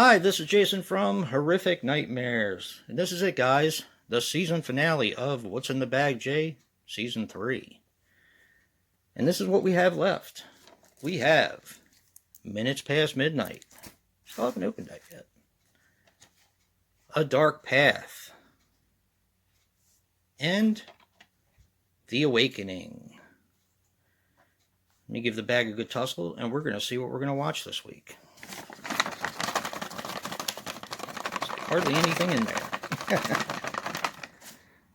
Hi, this is Jason from Horrific Nightmares. And this is it, guys. The season finale of What's in the Bag, Jay? Season 3. And this is what we have left. We have Minutes Past Midnight. Still haven't opened that yet. A Dark Path. And The Awakening. Let me give the bag a good tussle, and we're going to see what we're going to watch this week. Hardly anything in there.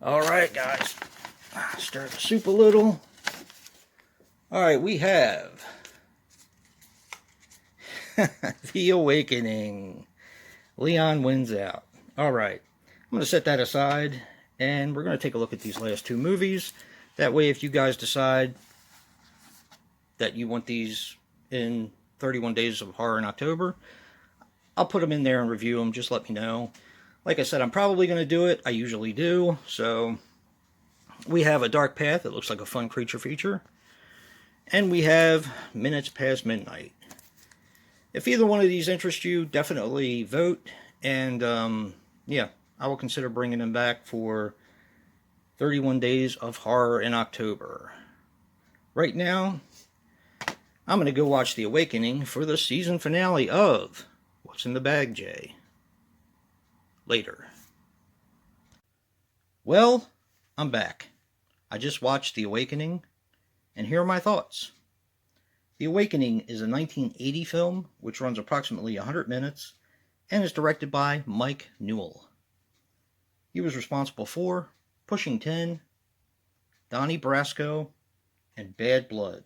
Alright, guys. Stir the soup a little. Alright, we have The Awakening. Leon wins out. Alright, I'm going to set that aside, and we're going to take a look at these last two movies. That way, if you guys decide that you want these in 31 Days of Horror in October, I'll put them in there and review them. Just let me know. Like I said, I'm probably going to do it. I usually do. So, we have A Dark Path. It looks like a fun creature feature. And we have Minutes Past Midnight. If either one of these interests you, definitely vote. And, yeah, I will consider bringing them back for 31 Days of Horror in October. Right now, I'm going to go watch The Awakening for the season finale of What's in the Bag, Jay? Later. Well, I'm back. I just watched The Awakening, and here are my thoughts. The Awakening is a 1980 film, which runs approximately 100 minutes, and is directed by Mike Newell. He was responsible for Pushing 10, Donnie Brasco, and Bad Blood.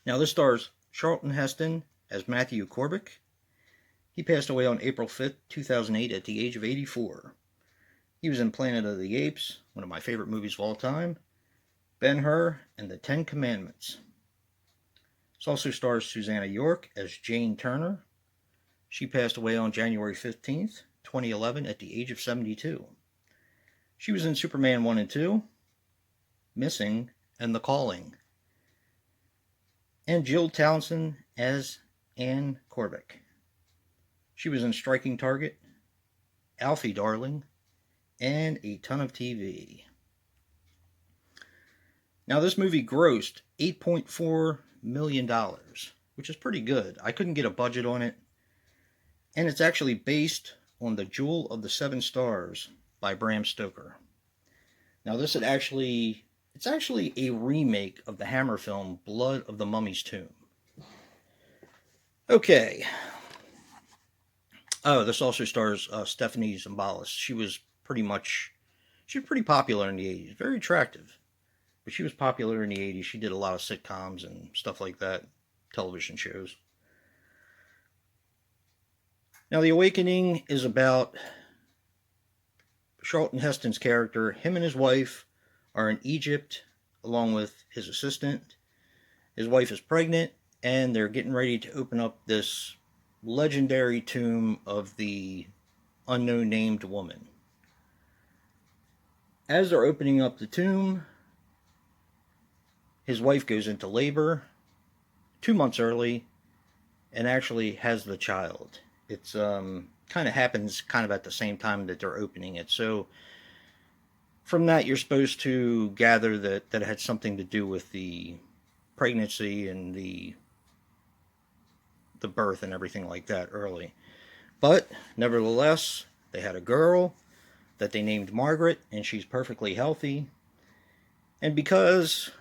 Now this stars Charlton Heston as Matthew Korbick. He passed away on April 5th, 2008 at the age of 84. He was in Planet of the Apes, one of my favorite movies of all time, Ben-Hur, and The Ten Commandments. This also stars Susanna York as Jane Turner. She passed away on January 15th, 2011 at the age of 72. She was in Superman 1 and 2, Missing, and The Calling. And Jill Townsend as Anne Korbick. She was in Striking Target, Alfie Darling, and a ton of TV. Now this movie grossed $8.4 million, which is pretty good. I couldn't get a budget on it. And it's actually based on The Jewel of the Seven Stars by Bram Stoker. Now it's actually a remake of the Hammer film Blood of the Mummy's Tomb. Okay. Oh, this also stars Stephanie Zimbalist. She was pretty popular in the 80s. Very attractive. But she was popular in the 80s. She did a lot of sitcoms and stuff like that. Television shows. Now, The Awakening is about Charlton Heston's character. Him and his wife are in Egypt along with his assistant. His wife is pregnant, and they're getting ready to open up this legendary tomb of the unknown named woman. As they're opening up the tomb, his wife goes into labor 2 months early and actually has the child. It's kind of happens kind of at the same time that they're opening it. So from that, you're supposed to gather that it had something to do with the pregnancy and the birth and everything like that early. But nevertheless, they had a girl that they named Margaret, and she's perfectly healthy. And because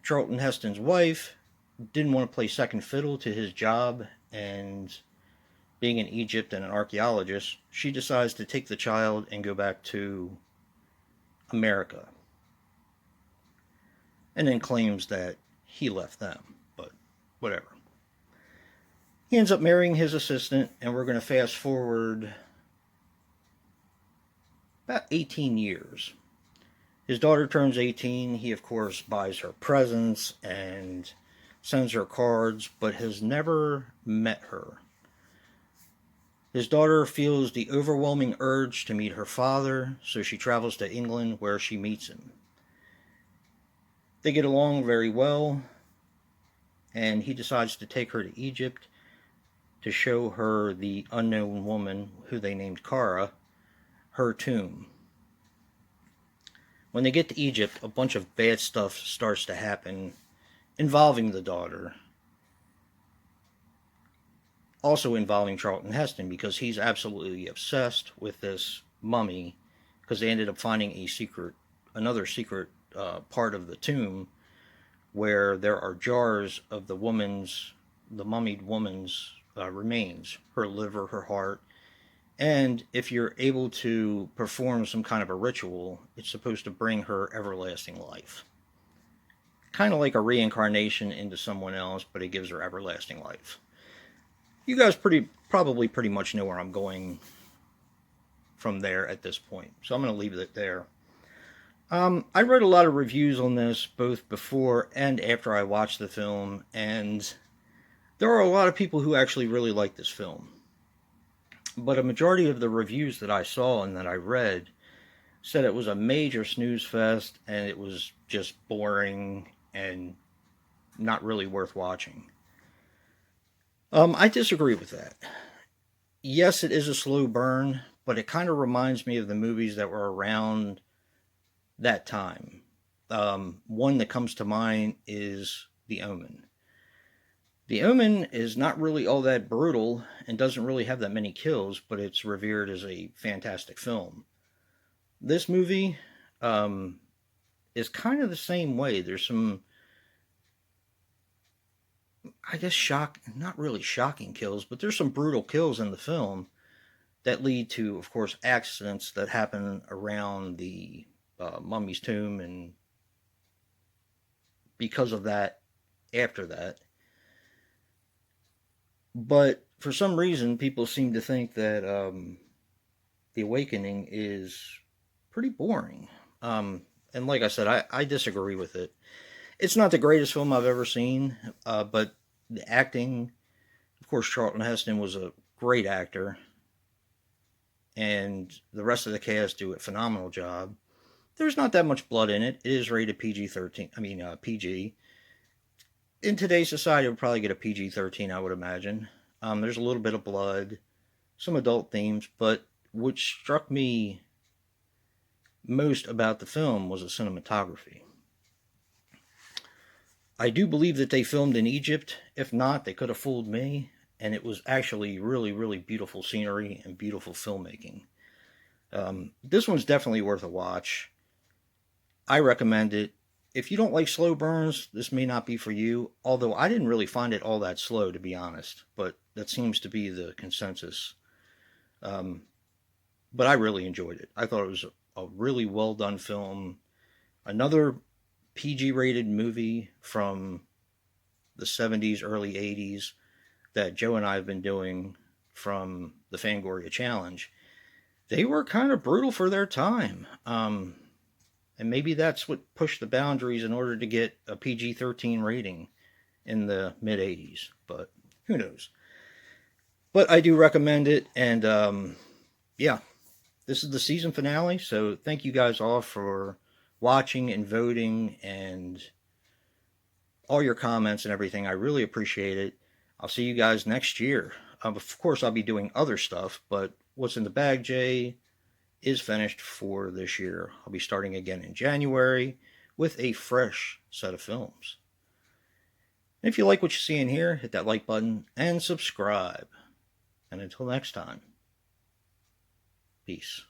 Charlton Heston's wife didn't want to play second fiddle to his job and being in Egypt and an archaeologist, she decides to take the child and go back to America. And then claims that he left them, but whatever. He ends up marrying his assistant, and we're going to fast forward about 18 years. His daughter turns 18. He, of course, buys her presents and sends her cards, but has never met her. His daughter feels the overwhelming urge to meet her father, so she travels to England where she meets him. They get along very well, and he decides to take her to Egypt to show her, the unknown woman who they named Kara, her tomb. When they get to Egypt, a bunch of bad stuff starts to happen involving the daughter. Also involving Charlton Heston, because he's absolutely obsessed with this mummy, because they ended up finding another secret part of the tomb where there are jars of the mummied woman's remains, her liver, her heart. And if you're able to perform some kind of a ritual, it's supposed to bring her everlasting life. Kind of like a reincarnation into someone else, but it gives her everlasting life. You guys probably pretty much know where I'm going from there at this point, so I'm going to leave it there. I read a lot of reviews on this, both before and after I watched the film, and there are a lot of people who actually really like this film. But a majority of the reviews that I saw and that I read said it was a major snooze fest, and it was just boring and not really worth watching. I disagree with that. Yes, it is a slow burn, but it kind of reminds me of the movies that were around that time. One that comes to mind is The Omen. The Omen is not really all that brutal and doesn't really have that many kills, but it's revered as a fantastic film. This movie is kind of the same way. There's some, I guess, not really shocking kills, but there's some brutal kills in the film that lead to, of course, accidents that happen around the mummy's tomb, and because of that, after that. But for some reason, people seem to think that The Awakening is pretty boring. And like I said, I disagree with it. It's not the greatest film I've ever seen, but the acting, of course, Charlton Heston was a great actor, and the rest of the cast do a phenomenal job. There's not that much blood in it. It is rated PG-13. PG. In today's society, it would probably get a PG-13, I would imagine. There's a little bit of blood, some adult themes, but what struck me most about the film was the cinematography. I do believe that they filmed in Egypt. If not, they could have fooled me, and it was actually really, really beautiful scenery and beautiful filmmaking. This one's definitely worth a watch. I recommend it. If you don't like slow burns, this may not be for you, although I didn't really find it all that slow, to be honest, but that seems to be the consensus. But I really enjoyed it. I thought it was a really well done film. Another PG-rated movie from the 70s, early 80s that Joe and I have been doing from the Fangoria Challenge. They were kind of brutal for their time. And maybe that's what pushed the boundaries in order to get a PG-13 rating in the mid-80s. But who knows? But I do recommend it. And yeah, this is the season finale. So thank you guys all for watching and voting and all your comments and everything. I really appreciate it. I'll see you guys next year. Of course, I'll be doing other stuff, but What's in the Bag, Jay, is finished for this year. I'll be starting again in January with a fresh set of films. And if you like what you see in here, hit that like button and subscribe. And until next time, peace.